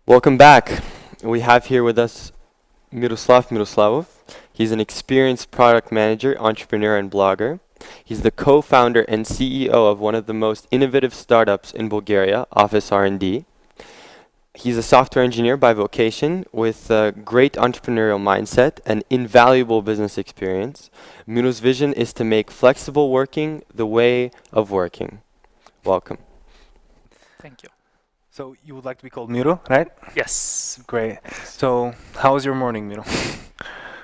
Welcome back. We have here with us Miroslavov. He's an experienced product manager, entrepreneur, and blogger. He's the co-founder and CEO of one of the most innovative startups in Bulgaria, OfficeRd. He's a software engineer by vocation with a great entrepreneurial mindset and invaluable business experience. Miro's vision is to make flexible working the way of working. Welcome. Thank you. So you would like to be called Miro, right? Yes. Great. So how was your morning, Miro?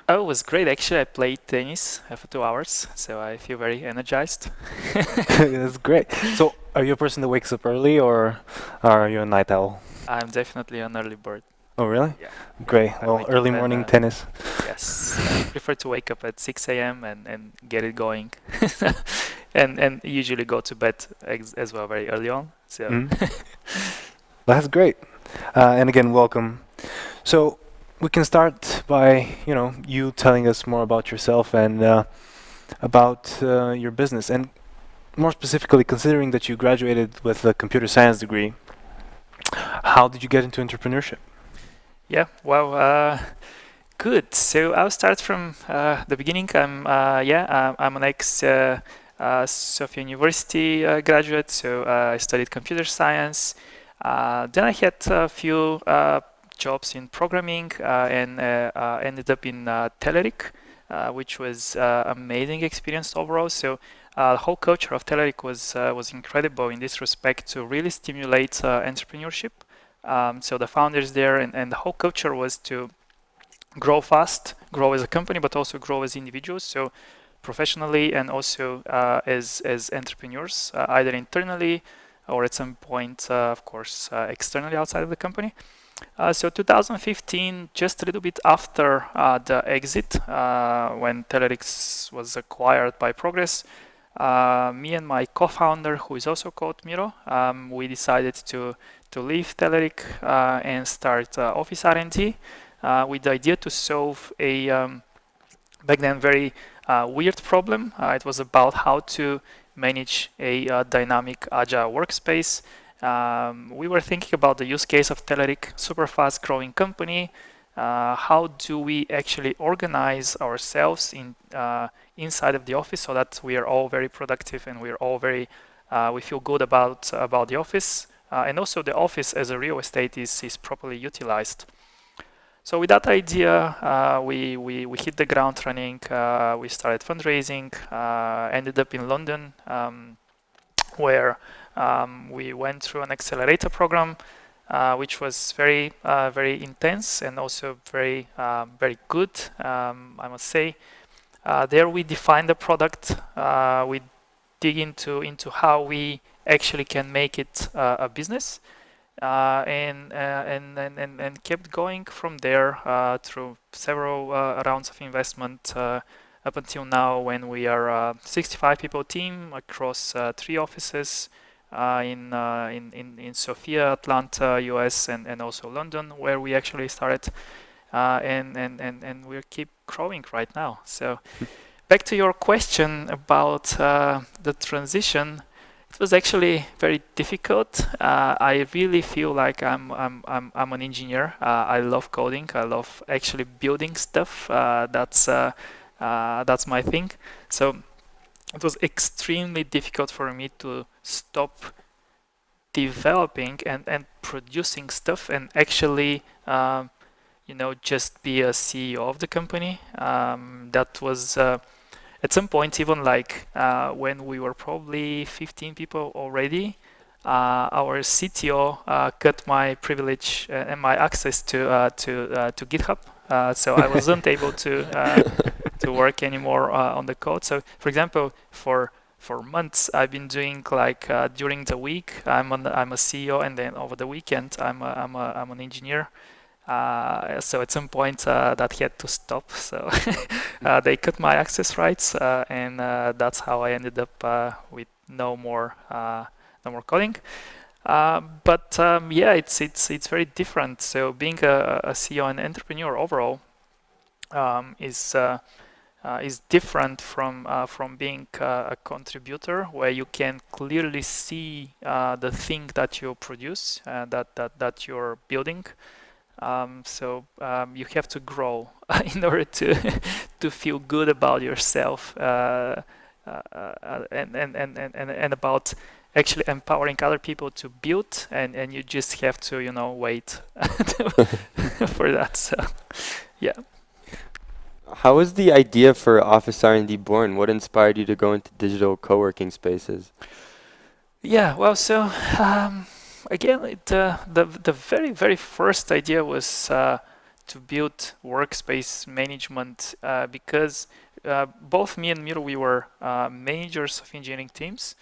Oh, it was great. Actually, I played tennis for 2 hours, so I feel very energized. That's great. So are you a person that wakes up early or are you a night owl? I'm definitely an early bird. Oh, really? Yeah. Great. I Well, wake early up and, morning tennis. Yes, I prefer to wake up at 6 a.m. and get it going, and usually go to bed as well very early on. So That's great. And again, welcome. So we can start by, you telling us more about yourself and about your business. And more specifically, considering that you graduated with a computer science degree, how did you get into entrepreneurship? yeah, well, good. So I'll start from the beginning. I'm an ex Sofia University graduate, so I studied computer science. Then I had a few jobs in programming and ended up in Telerik, which was amazing experience overall. So the whole culture of Telerik was incredible in this respect to really stimulate entrepreneurship. So the founders there and the whole culture was to grow fast, grow as a company, but also grow as individuals. So professionally and also as entrepreneurs, either internally or at some point, of course, externally outside of the company. So 2015, just a little bit after the exit, when Telerix was acquired by Progress, me and my co-founder, who is also called Miro, we decided to leave Telerik and start OfficeRd with the idea to solve a back then very weird problem. It was about how to manage a dynamic agile workspace. We were thinking about the use case of Telerik, super fast growing company. How do we actually organize ourselves inside of the office so that we are all very productive and we're all very we feel good about the office, and also the office as a real estate is properly utilized. So with that idea, we hit the ground running. We started fundraising, ended up in London, where we went through an Accelerator program, which was very intense and also very good, I must say. There we defined the product. We dig into how we actually can make it a business. And kept going from there through several rounds of investment up until now, when we are a 65 people team across 3 offices in Sofia, Atlanta, US, and also London, where we actually started, and we keep growing right now. So back to your question about the transition. It was actually very difficult. I really feel like I'm an engineer. I love coding. I love actually building stuff. That's my thing. So it was extremely difficult for me to stop developing and producing stuff and actually just be a CEO of the company. That was at some point, even like when we were probably 15 people already, our CTO cut my privilege and my access to GitHub, so I wasn't able to work anymore on the code. So, for example, for months, I've been doing like during the week, I'm a CEO, and then over the weekend, I'm an engineer. So at some point that had to stop. So they cut my access rights, and that's how I ended up with no more coding. But yeah, it's very different. So being a CEO and entrepreneur overall is is different from being a contributor, where you can clearly see the thing that you produce, that you're building. You have to grow in order to feel good about yourself, and about actually empowering other people to build, and you just have to, wait for that. So, yeah. How was the idea for Office R&D born? What inspired you to go into digital co-working spaces? Yeah, well, so again, the very, very first idea was to build workspace management, because both me and Miro, we were managers of engineering teams,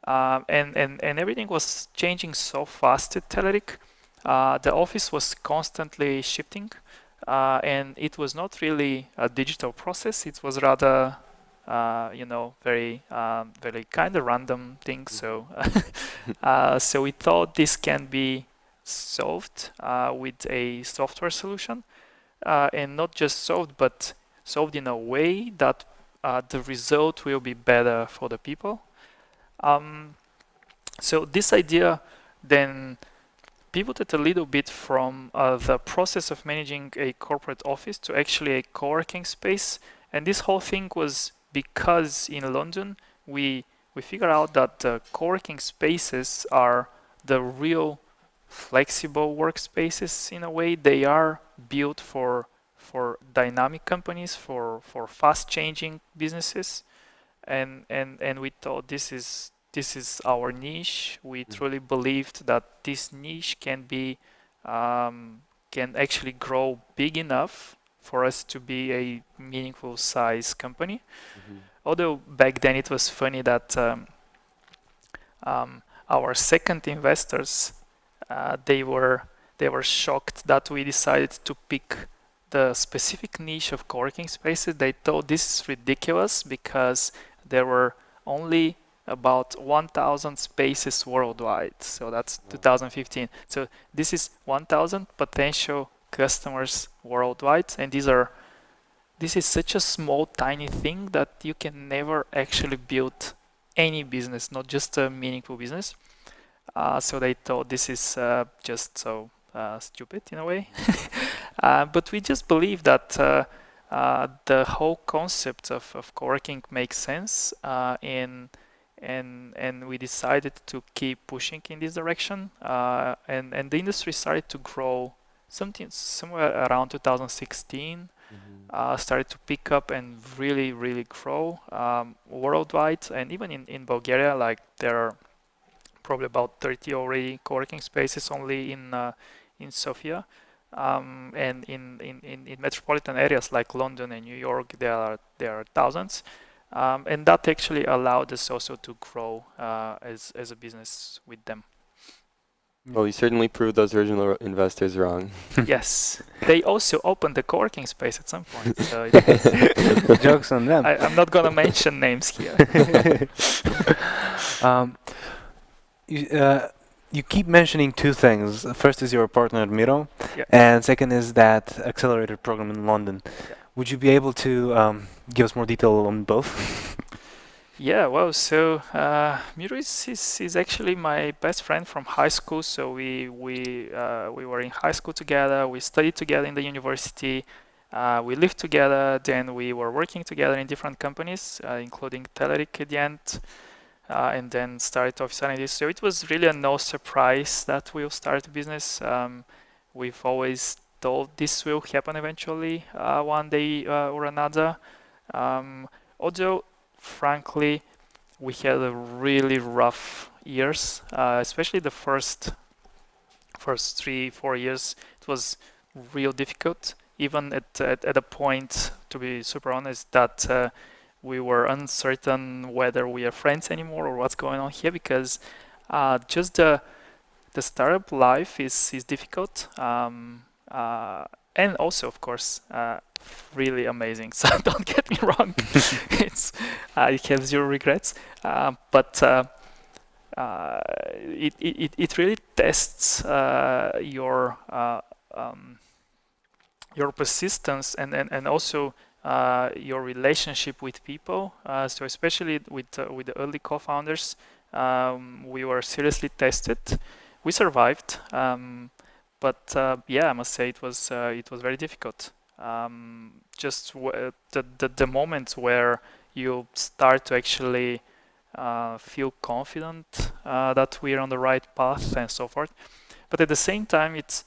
and everything was changing so fast at Telerik. The office was constantly shifting, and it was not really a digital process. It was rather very kind of random thing. So, so we thought this can be solved with a software solution, and not just solved, but solved in a way that the result will be better for the people. So this idea then pivoted a little bit from the process of managing a corporate office to actually a co-working space, and this whole thing was because in London we figured out that the co-working spaces are the real flexible workspaces. In a way, they are built for dynamic companies, for fast changing businesses, and we thought this is our niche. We truly believed that this niche can actually grow big enough for us to be a meaningful size company. Although back then it was funny that our second investors, they were shocked that we decided to pick the specific niche of co-working spaces. They thought this is ridiculous because there were only about 1,000 spaces worldwide. So that's 2015. So this is 1,000 potential customers worldwide, and this is such a small, tiny thing that you can never actually build any business, not just a meaningful business. So they thought this is just so stupid in a way. But we just believe that the whole concept of co-working makes sense, and we decided to keep pushing in this direction, and the industry started to grow somewhere around 2016. Started to pick up and really grow worldwide, and even in Bulgaria, like there are probably about 30 already co-working spaces only in Sofia, and in metropolitan areas like London and New York, there are thousands. And that actually allowed us also to grow as a business with them. Well, you certainly proved those original investors wrong. Yes, they also opened the co-working space at some point. So Jokes on them. I'm not gonna mention names here. You keep mentioning two things. First is your partner at Miro, Yeah. and second is that Accelerator program in London. Yeah. Would you be able to give us more detail on both? Yeah, well, so Miro is actually my best friend from high school. So we were in high school together. We studied together in the university. We lived together. Then we were working together in different companies, including Telerik at the end, and then started OfficeRdborn. So it was really no surprise that we'll start a business. We've always thought this will happen eventually, one day or another. Although frankly, we had a really rough years, especially the first 3-4 years. It was real difficult, even at a point, to be super honest, that we were uncertain whether we are friends anymore or what's going on here, because just the startup life is difficult, and also, of course, really amazing. So don't get me wrong, it's you have zero regrets, but it really tests your persistence and also your relationship with people. So especially with the early co-founders, we were seriously tested. We survived, but yeah, I must say it was very difficult. Just the moment where you start to actually feel confident that we're on the right path and so forth. But at the same time, it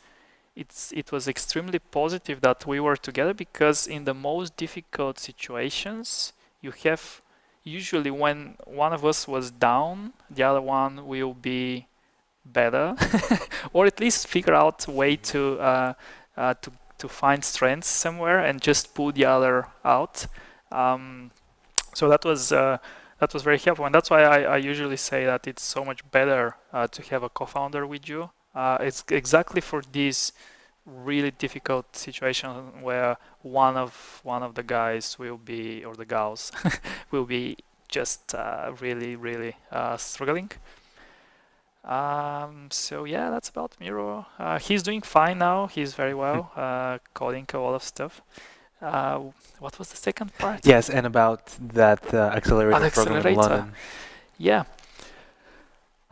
was extremely positive that we were together, because in the most difficult situations, you have usually when one of us was down, the other one will be better, or at least figure out a way to find strengths somewhere and just pull the other out. So that was very helpful, and that's why I usually say that it's so much better to have a co-founder with you. It's exactly for this really difficult situation where one of the guys will be, or the gals will be just really struggling. So yeah, that's about Miro. He's doing fine now. He's very well, coding a lot of stuff. What was the second part? Yes, and about that accelerator program in Accelerator. London. Yeah.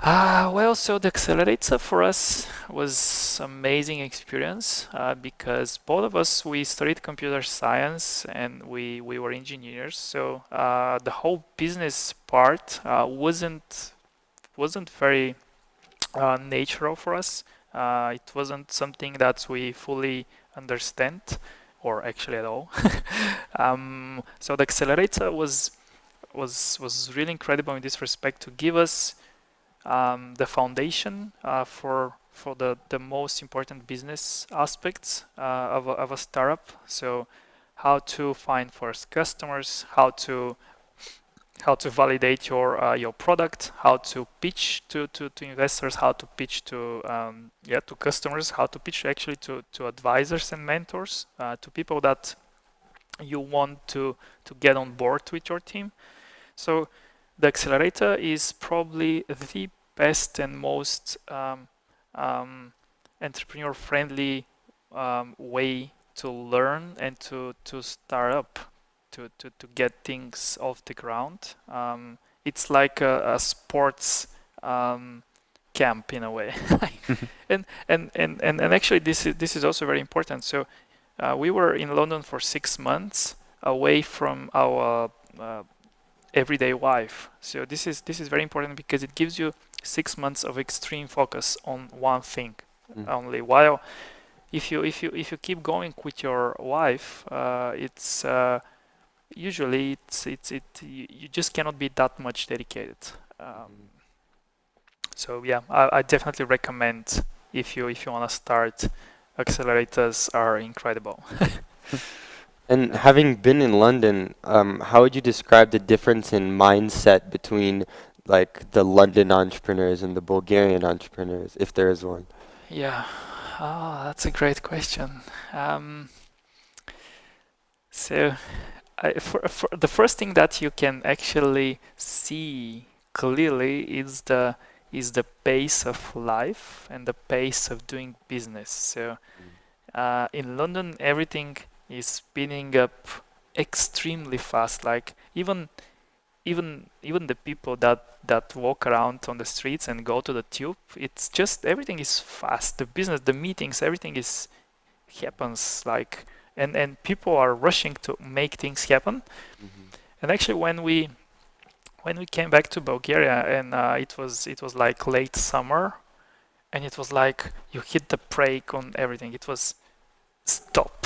Well, so the Accelerator for us was amazing experience because both of us, we studied computer science and we were engineers. So the whole business part wasn't very natural for us. It wasn't something that we fully understand, or actually at all. So the Accelerator was really incredible in this respect, to give us the foundation for the most important business aspects of a startup. So how to find first customers, how to validate your product, how to pitch to investors, how to pitch to customers, how to pitch actually to advisors and mentors, to people that you want to get on board with your team. So the Accelerator is probably the best and most entrepreneur-friendly way to learn and to start up, to get things off the ground. It's like a sports camp in a way. and actually this is also very important. So we were in London for 6 months away from our everyday life. So this is very important because it gives you 6 months of extreme focus on one thing only. While if you keep going with your wife, it's usually you just cannot be that much dedicated. So yeah, I definitely recommend if you want to start. Accelerators are incredible. And having been in London, how would you describe the difference in mindset between like the London entrepreneurs and the Bulgarian entrepreneurs, if there is one? Yeah, that's a great question. So for the first thing that you can actually see clearly is the pace of life and the pace of doing business. So in London, everything is speeding up extremely fast. Like even the people that walk around on the streets and go to the tube, it's just everything is fast. The business, the meetings, everything happens like, and people are rushing to make things happen. And actually, when we came back to Bulgaria, and it was like late summer, and it was like you hit the brake on everything. It was stop.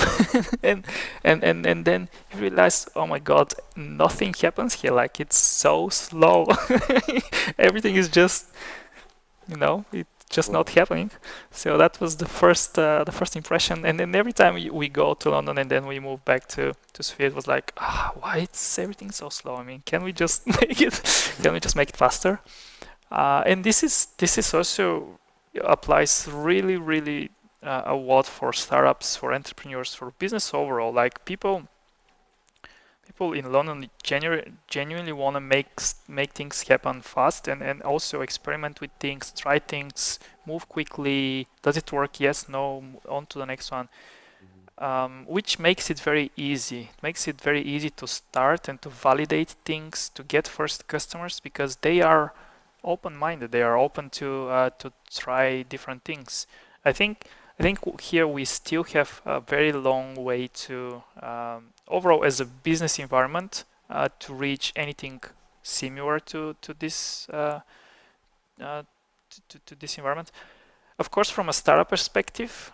and then you realize, oh my god, nothing happens here. Like, it's so slow. Everything is just, it's just not happening. So that was the first impression. And then every time we go to London and then we move back to Sofia, it was like, why is everything so slow? I mean, can we just make it faster? And this is also applies really a lot for startups, for entrepreneurs, for business overall. Like people in London genuinely want to make things happen fast and also experiment with things, try things, move quickly. Does it work? Yes, no, on to the next one. which makes it very easy. It makes it very easy to start and to validate things, to get first customers, because they are open-minded. They are open to try different things. I think here we still have a very long way to overall as a business environment to reach anything similar to this to this environment. Of course, from a startup perspective,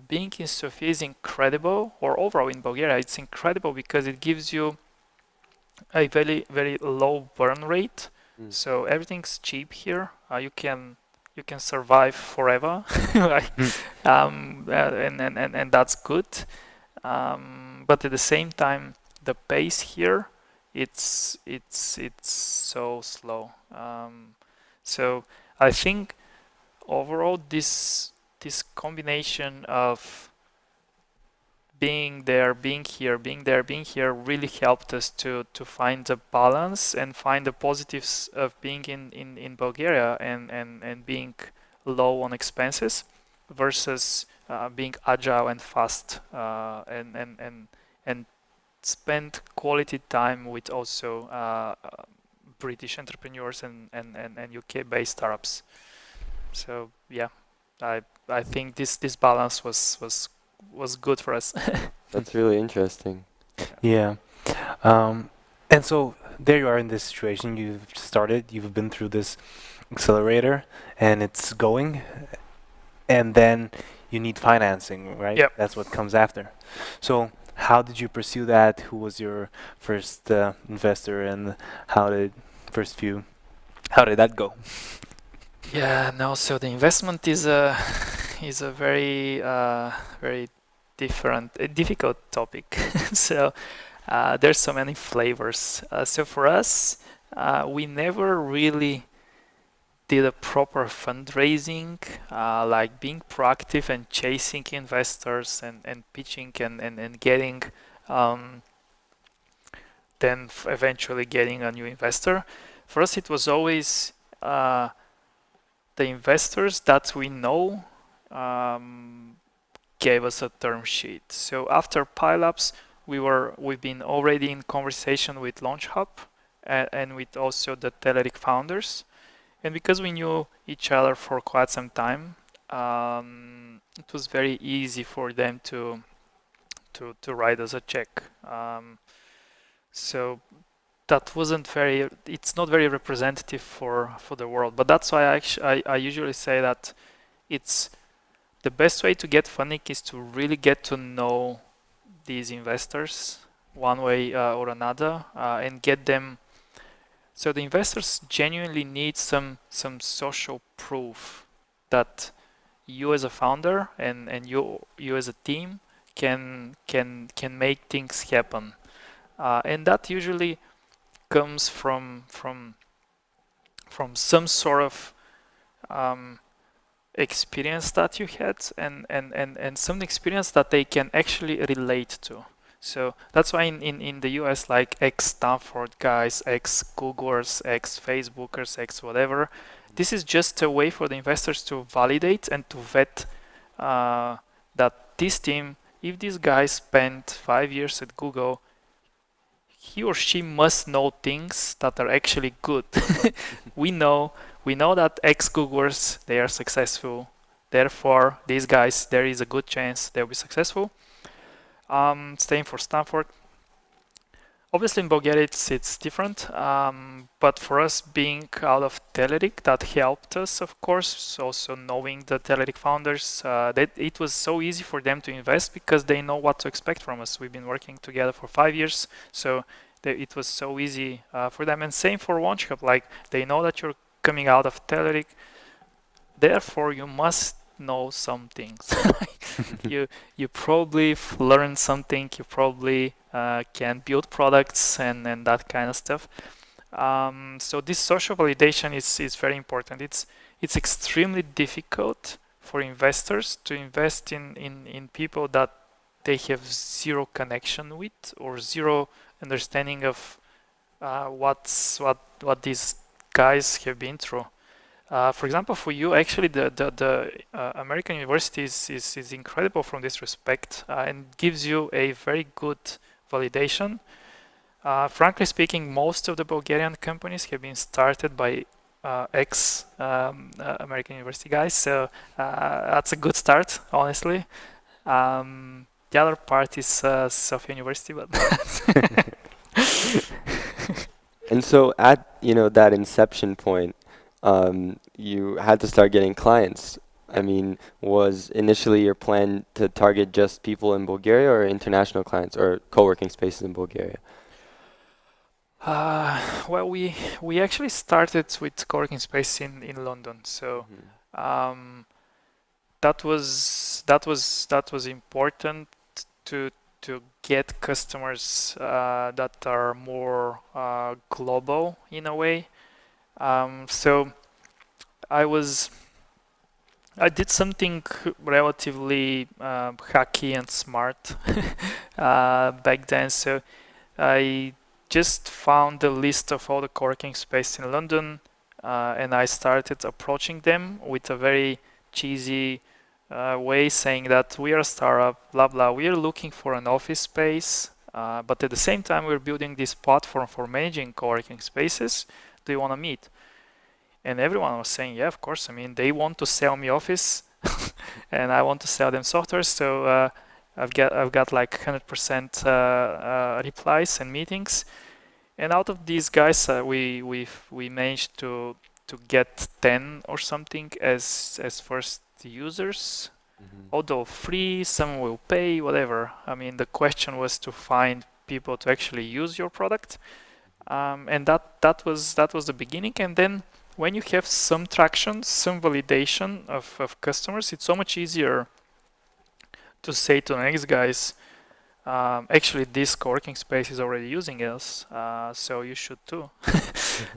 being in Sofia is incredible, or overall in Bulgaria, it's incredible because it gives you a very, very low burn rate. So everything's cheap here. You can survive forever, like, and that's good. But at the same time, the pace here, it's so slow. So I think overall this combination of being there, being here, being there, being here really helped us to find the balance and find the positives of being in Bulgaria and being low on expenses versus being agile and fast and spend quality time with also British entrepreneurs and UK-based startups. So yeah, I think this balance was good for us. That's really interesting. Yeah. And so there you are in this situation. You've been through this accelerator and it's going, and then you need financing, right? Yep. That's what comes after. So how did you pursue that? Who was your first investor, and how did that go? Yeah, no, so the investment is a very very difficult topic. So there's so many flavors. So for us, we never really did a proper fundraising, like being proactive and chasing investors and pitching and getting then eventually getting a new investor. For us, it was always the investors that we know gave us a term sheet. So after pileups, we've been already in conversation with LaunchHub and with also the Telerik founders, and because we knew each other for quite some time, it was very easy for them to write us a check. So that wasn't it's not very representative for the world, but that's why I usually say that it's the best way to get funding is to really get to know these investors one way or another, and get them. So the investors genuinely need some social proof that you as a founder and you as a team can make things happen, and that usually comes from some sort of experience that you had and some experience that they can actually relate to. So that's why in the US, like ex-Stanford guys, ex-Googlers, ex-Facebookers, ex-whatever, this is just a way for the investors to validate and to vet that this team, if this guy spent 5 years at Google, he or she must know things that are actually good. We know that ex-Googlers, they are successful. Therefore, these guys, there is a good chance they'll be successful. Staying for Stanford. Obviously in Bulgaria it's different, but for us being out of Telerik, that helped us, of course. Also knowing the Telerik founders, that it was so easy for them to invest because they know what to expect from us. We've been working together for 5 years, so it was so easy for them. And same for LaunchHub, like they know that you're coming out of Telerik, therefore you must know some things. you probably learned something, you probably can build products and that kind of stuff. So this social validation is very important. It's extremely difficult for investors to invest in people that they have zero connection with or zero understanding of what these guys have been through. For example, for you, actually, the American university is incredible from this respect and gives you a very good validation. Frankly speaking, most of the Bulgarian companies have been started by ex-American university guys, so that's a good start, honestly. The other part is Sofia University, but And so at that inception point, you had to start getting clients. I mean, was initially your plan to target just people in Bulgaria or international clients or co-working spaces in Bulgaria? well, we actually started with co-working space in London, so um, that was important to get customers that are more global in a way. So I did something relatively hacky and smart back then. So I just found the list of all the co-working space in London, and I started approaching them with a very cheesy way, saying that we are a startup, blah blah. We are looking for an office space, but at the same time we're building this platform for managing co-working spaces. Do you want to meet? And everyone was saying, yeah, of course. I mean, they want to sell me Office, and I want to sell them software. So I've got like 100% replies and meetings. And out of these guys, we managed to get 10 or something as first users. Although free, some will pay, whatever. I mean, the question was to find people to actually use your product, and that was the beginning. And then when you have some traction, some validation of customers, it's so much easier to say to the next guys, actually this co-working space is already using us, so you should too.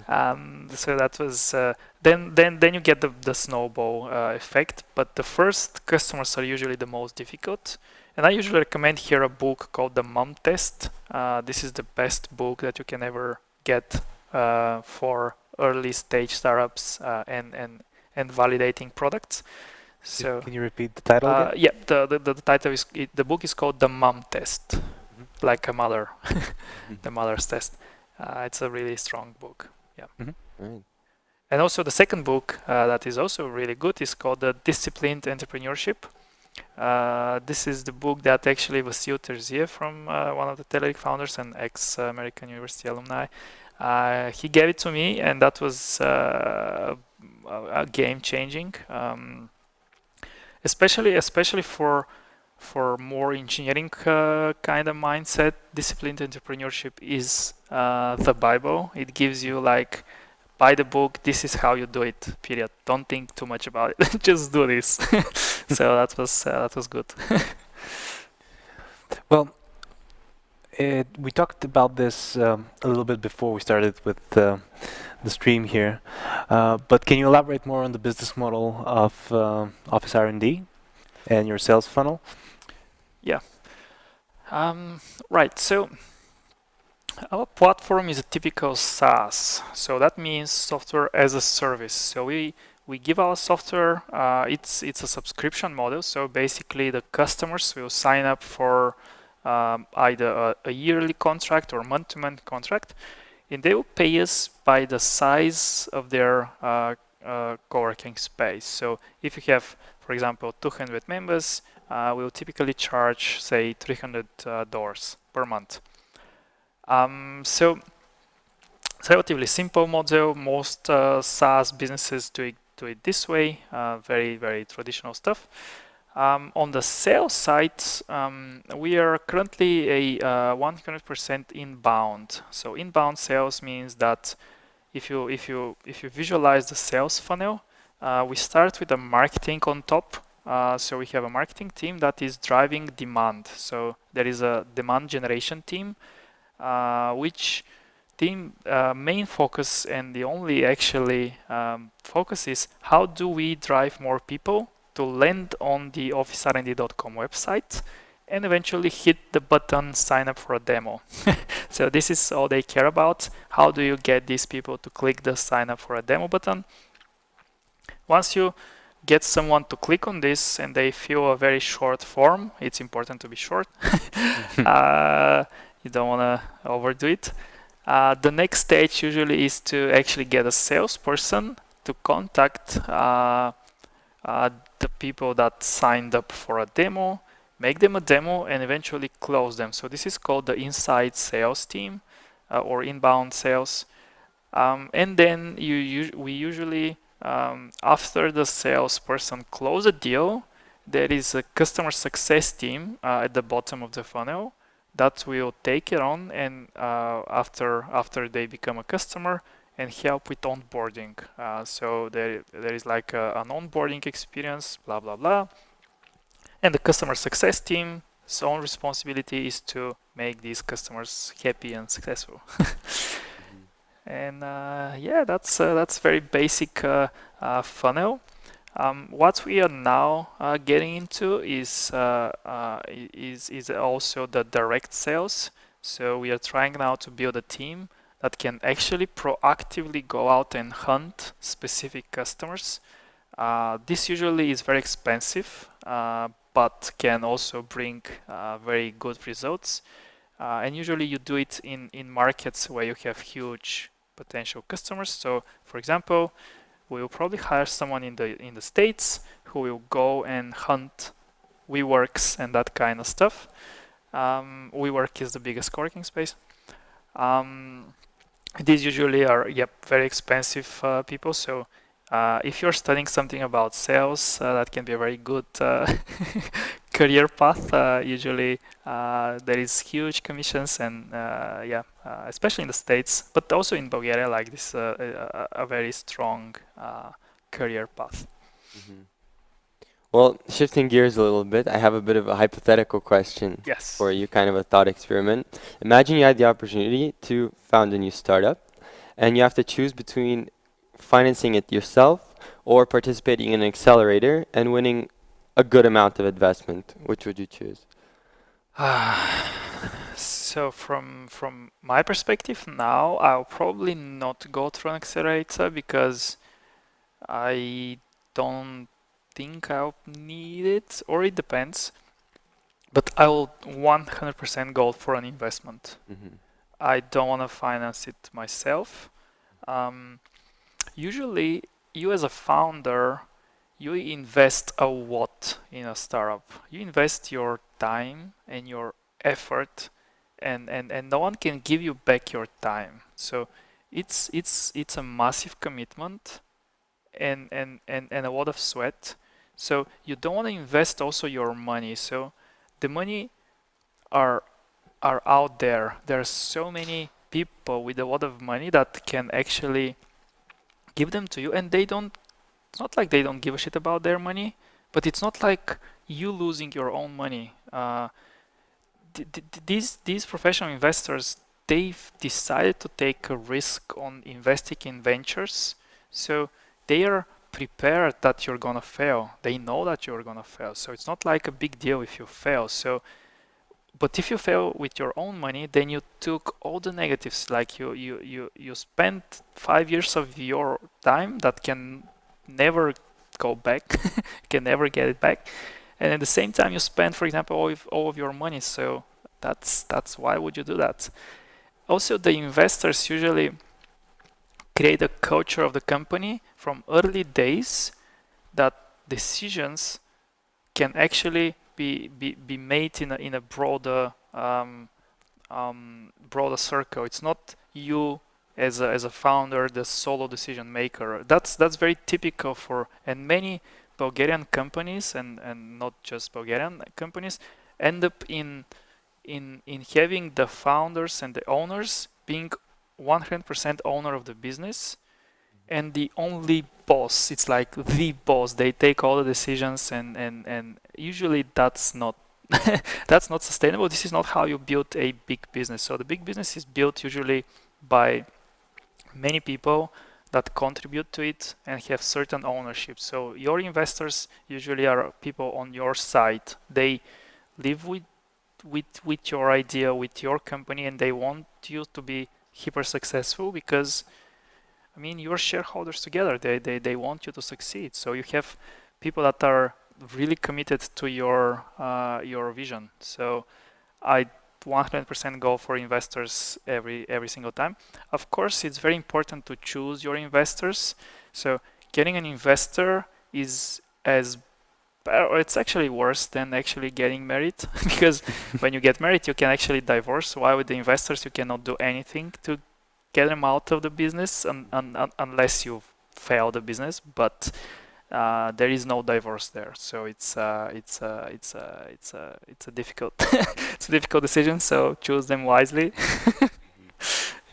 So that was then you get the snowball effect, but the first customers are usually the most difficult. And I usually recommend here a book called The Mom Test. This is the best book that you can ever get for early stage startups and validating products. So can you repeat the title again? yeah, the title is the book is called The Mom Test, like a mother, the mother's test. It's a really strong book. Yeah. Right. And also the second book that is also really good is called The Disciplined Entrepreneurship. This is the book that actually Vasil Terziev, from one of the Telerik founders and ex-American University alumni, he gave it to me, and that was a game changing. Especially for more engineering kind of mindset, disciplined entrepreneurship is the Bible. It gives you like, buy the book, this is how you do it, period. Don't think too much about it. Just do this. So that was good. Well, we talked about this a little bit before we started with the stream here, but can you elaborate more on the business model of Office R&D and your sales funnel? Yeah. Right. So our platform is a typical SaaS. So that means software as a service. So we give our software. It's a subscription model. So basically, the customers will sign up for either a yearly contract or month-to-month contract, and they will pay us by the size of their co-working space. So if you have, for example, 200 members, we'll typically charge, say, $300 per month. So it's a relatively simple model. Most SaaS businesses do it this way. Very, very traditional stuff. On the sales side, we are currently a 100% inbound. So inbound sales means that if you visualize the sales funnel, we start with the marketing on top. So we have a marketing team that is driving demand. So there is a demand generation team, which team main focus and the only actually focus is how do we drive more people to land on the OfficeRdborn.com website and eventually hit the button sign up for a demo. So this is all they care about. How do you get these people to click the sign up for a demo button? once you get someone to click on this and they fill a very short form, it's important to be short. You don't want to overdo it. The next stage usually is to actually get a salesperson to contact the people that signed up for a demo, make them a demo, and eventually close them. So this is called the inside sales team or inbound sales. And then we usually, after the salesperson close a deal, there is a customer success team at the bottom of the funnel that will take it on, and after they become a customer, and help with onboarding. So there is like an onboarding experience, blah blah blah. And the customer success team's own responsibility is to make these customers happy and successful. And yeah, that's very basic funnel. What we are now getting into is also the direct sales. So we are trying now to build a team that can actually proactively go out and hunt specific customers. This usually is very expensive, but can also bring very good results. And usually you do it in markets where you have huge potential customers. So for example, we will probably hire someone in the States who will go and hunt WeWorks and that kind of stuff. WeWork is the biggest co-working space. These usually are very expensive people. So if you're studying something about sales, that can be a very good career path. Usually there is huge commissions, and especially in the States, but also in Bulgaria, like this a very strong career path. Mm-hmm. Well, shifting gears a little bit, I have a bit of a hypothetical question for you, kind of a thought experiment. Imagine you had the opportunity to found a new startup, and you have to choose between financing it yourself or participating in an accelerator and winning a good amount of investment. Which would you choose? So from my perspective now, I'll probably not go through an accelerator because I don't think I'll need it, or it depends. But I will 100% go for an investment. Mm-hmm. I don't want to finance it myself. Usually, you as a founder, you invest a lot in a startup. You invest your time and your effort, and no one can give you back your time. So it's a massive commitment and a lot of sweat. So you don't want to invest also your money. So the money are out there. There are so many people with a lot of money that can actually give them to you, and they don't. It's not like they don't give a shit about their money, but it's not like you losing your own money. These professional investors, they've decided to take a risk on investing in ventures, so they are prepared that you're gonna fail. They know that you're gonna fail, so it's not like a big deal if you fail. So, but if you fail with your own money, then you took all the negatives. Like you spent 5 years of your time that can never go back, can never get it back, and at the same time you spend, for example, all of your money. So that's why would you do that? Also, the investors usually create a culture of the company from early days that decisions can actually be made in a broader broader circle. It's not you as a founder, the solo decision maker. That's very typical for, and many Bulgarian companies and not just Bulgarian companies end up in having the founders and the owners being 100% owner of the business and the only boss. It's like the boss. They take all the decisions, and usually that's not that's not sustainable. This is not how you build a big business. So the big business is built usually by many people that contribute to it and have certain ownership. So your investors usually are people on your side. They live with your idea, with your company, and they want you to be hyper successful because I mean, your shareholders together, they want you to succeed. So you have people that are really committed to your vision. So I 100% go for investors every single time. Of course, it's very important to choose your investors. So getting an investor is it's actually worse than actually getting married because when you get married, you can actually divorce. While with the investors, you cannot do anything to get them out of the business unless you fail the business. But there is no divorce there, so it's a difficult it's a difficult decision. So choose them wisely.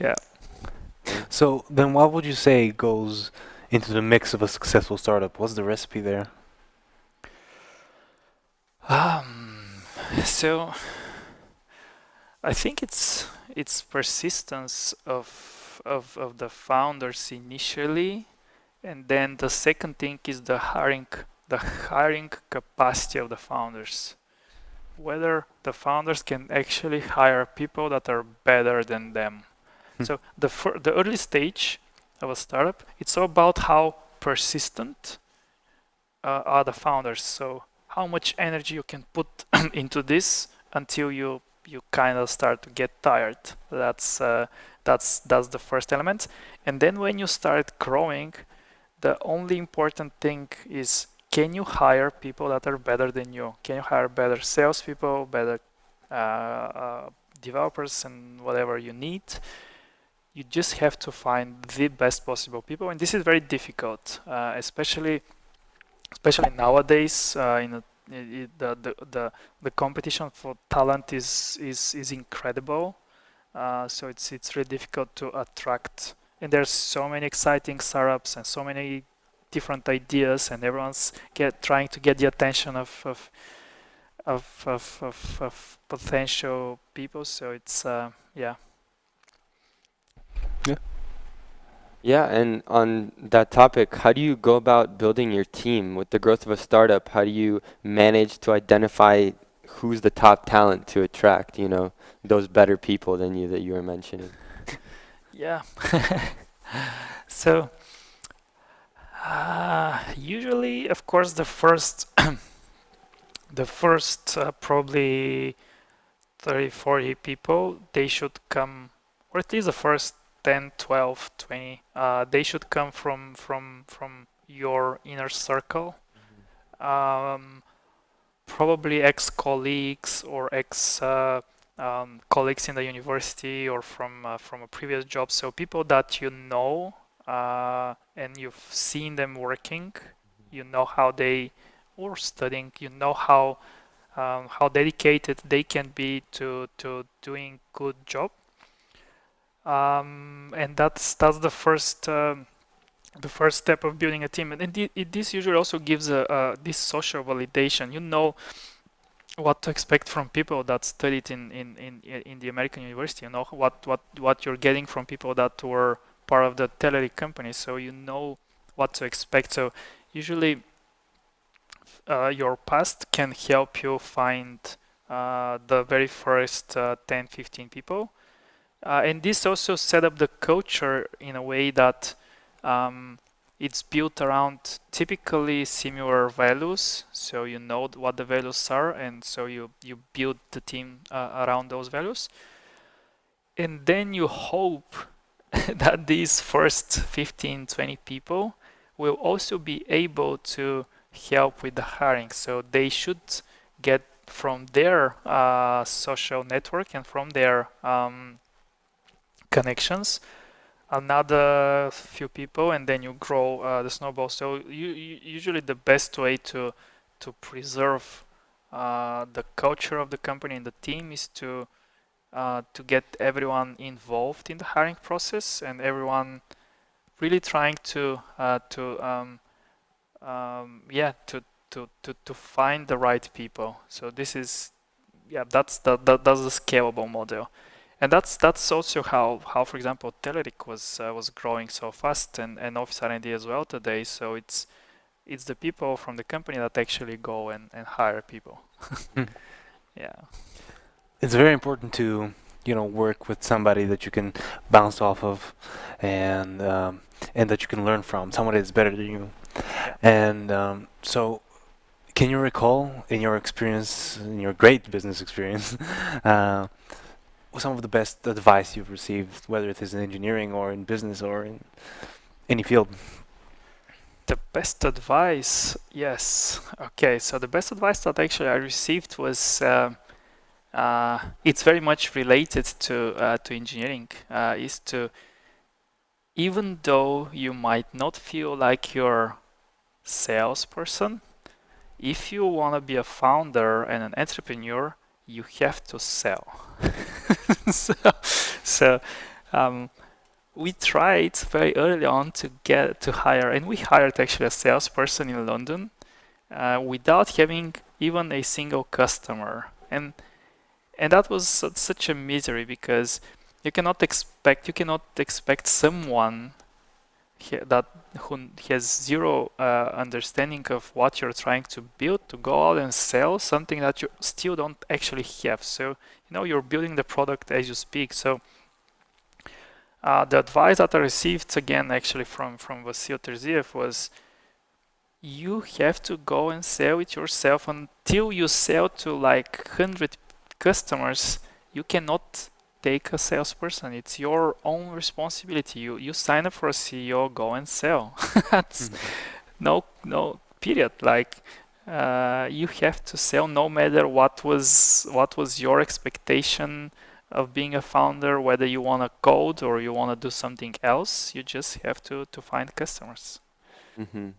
Yeah. So then what would you say goes into the mix of a successful startup? What's the recipe there? So I think it's persistence of the founders initially, and then the second thing is the hiring capacity of the founders. Whether the founders can actually hire people that are better than them. So the early stage of a startup, it's all about how persistent are the founders. So how much energy you can put into this until you kind of start to get tired. That's the first element. And then when you start growing, the only important thing is, can you hire people that are better than you? Can you hire better salespeople, better developers, and whatever you need? You just have to find the best possible people, and this is very difficult, especially nowadays. The competition for talent is incredible. So it's really difficult to attract. And there's so many exciting startups and so many different ideas, and everyone's trying to get the attention of potential people. So it's yeah. Yeah, and on that topic, how do you go about building your team? With the growth of a startup, how do you manage to identify who's the top talent to attract, those better people than you that you were mentioning? Yeah. So usually, of course, the first probably 30, 40 people, they should come, or at least the first 10, 12, 20, they should come from your inner circle. Probably ex-colleagues or colleagues in the university or from a previous job. So people that you know and you've seen them working, you know how they or studying, you know how dedicated they can be to doing good job. And that's the first step of building a team. And this usually also gives this social validation. You know what to expect from people that studied in the American university. You know what you're getting from people that were part of the Teleri company. So you know what to expect. So usually your past can help you find the very first 10, 15 people. And this also set up the culture in a way that it's built around typically similar values. So you know what the values are, and so you build the team around those values. And then you hope that these first 15, 20 people will also be able to help with the hiring. So they should get from their social network and from their connections another few people, and then you grow the snowball. So usually the best way to preserve the culture of the company and the team is to get everyone involved in the hiring process and everyone really trying to find the right people. So this is that's the scalable model. And that's also how for example Telerik was growing so fast, and OfficeRd as well today. So it's the people from the company that actually go and hire people. Yeah. It's very important to work with somebody that you can bounce off of, and and that you can learn from, someone that is better than you. Yeah. And so, can you recall in your experience, in your great business experience, some of the best advice you've received, whether it is in engineering or in business or in any field? The best advice, yes. Okay, so the best advice that actually I received was it's very much related to engineering. Is to, even though you might not feel like you're salesperson, if you want to be a founder and an entrepreneur, you have to sell. so we tried very early on to hire, and we hired actually a salesperson in London without having even a single customer, and that was such a misery, because you cannot expect someone who has zero understanding of what you're trying to build to go out and sell something that you still don't actually have. So you're building the product as you speak. So the advice that I received again actually from Vasil Terziev was, you have to go and sell it yourself. Until you sell to like 100 customers, you cannot take a salesperson. It's your own responsibility. You sign up for a CEO, go and sell. That's no period. Like you have to sell, no matter what was your expectation of being a founder, whether you want to code or you want to do something else. You just have to find customers. Mm-hmm.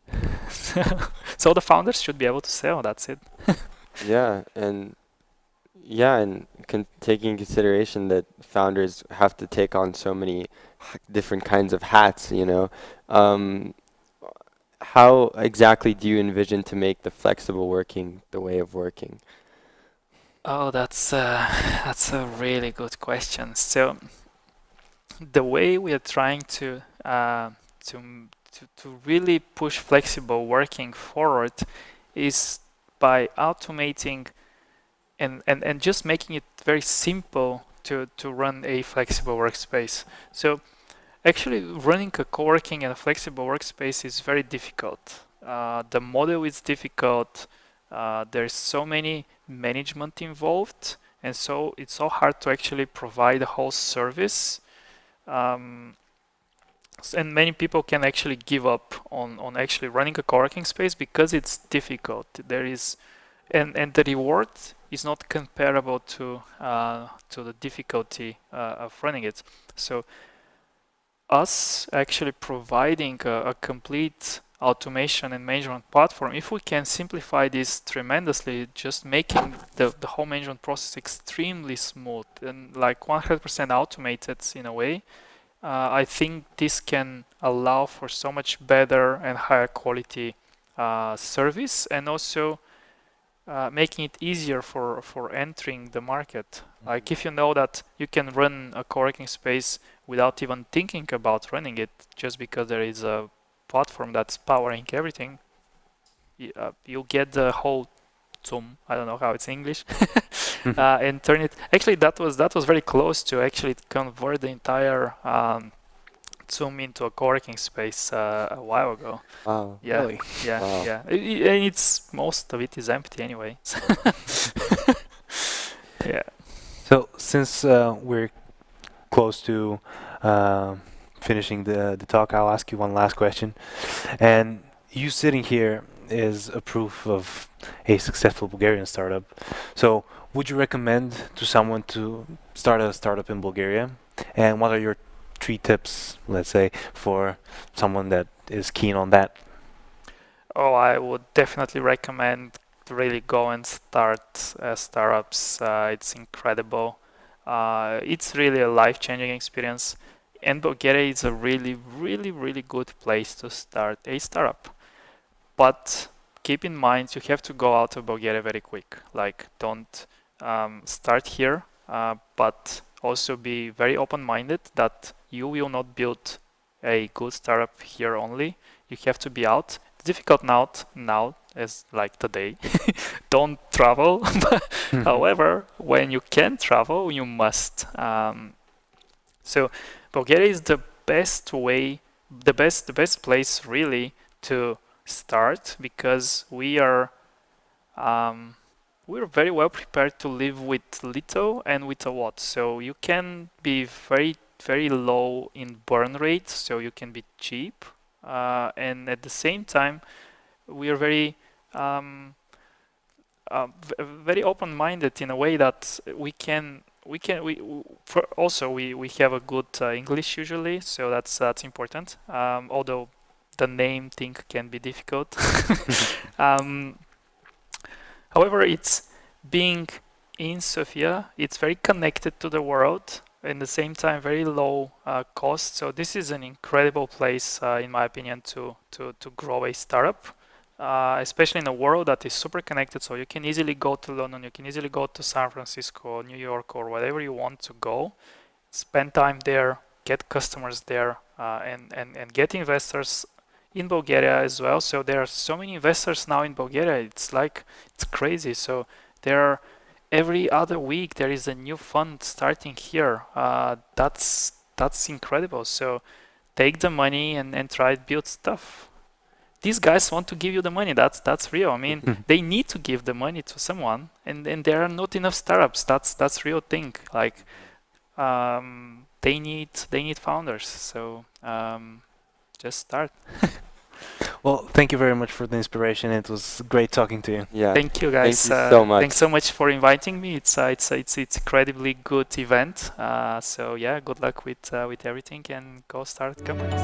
So the founders should be able to sell. That's it. And taking consideration that founders have to take on so many different kinds of hats, how exactly do you envision to make the flexible working the way of working? Oh, that's a really good question. So the way we are trying to really push flexible working forward is by automating and just making it very simple to run a flexible workspace. So actually running a co-working and a flexible workspace is very difficult. The model is difficult. There's so many management involved, and so it's so hard to actually provide the whole service. And many people can actually give up on actually running a co-working space because it's difficult. There is, and the reward is not comparable to the difficulty of running it. So us actually providing a complete automation and management platform, if we can simplify this tremendously, just making the whole management process extremely smooth and like 100% automated in a way, I think this can allow for so much better and higher quality service, and also making it easier for entering the market. Like if you know that you can run a co-working space without even thinking about running it, just because there is a platform that's powering everything, you'll get the whole Zoom, I don't know how it's in English, and turn it. Actually, that was very close to actually convert the entire Zoom into a co-working space a while ago. Wow. Yeah, Really? yeah, Wow. yeah. And it's, most of it is empty anyway. Yeah. So since we're close to finishing the talk, I'll ask you one last question. And you sitting here is a proof of a successful Bulgarian startup. So would you recommend to someone to start a startup in Bulgaria? And what are your 3 tips, let's say, for someone that is keen on that? Oh, I would definitely recommend to really go and start startups. It's incredible. It's really a life-changing experience. And Bulgaria is a really, really, really good place to start a startup. But keep in mind, you have to go out of Bulgaria very quick. Like, don't start here, but also be very open-minded that you will not build a good startup here only. You have to be out. It's difficult now as like today. Don't travel. However, when you can travel, you must. So Bulgaria is the best way the best place really to start, because we're very well prepared to live with little and with a lot. So you can be very low in burn rate, so you can be cheap, and at the same time we are very open-minded in a way that we have a good English usually, so that's important. Although the name thing can be difficult. However, it's being in Sofia, it's very connected to the world, in the same time very low cost. So this is an incredible place, in my opinion, to grow a startup, especially in a world that is super connected. So you can easily go to London, you can easily go to San Francisco, New York, or wherever you want to go, spend time there, get customers there, and get investors in Bulgaria as well. So there are so many investors now in Bulgaria. It's crazy. So there are every other week there is a new fund starting here. That's incredible. So take the money and try to build stuff. These guys want to give you the money. That's real. I mean, they need to give the money to someone, and there are not enough startups. That's real thing. Like they need founders. So just start. Well, thank you very much for the inspiration. It was great talking to you. Yeah. Thank you, guys. Thank you so much. Thanks so much for inviting me. It's incredibly good event. So yeah, good luck with everything, and go start companies.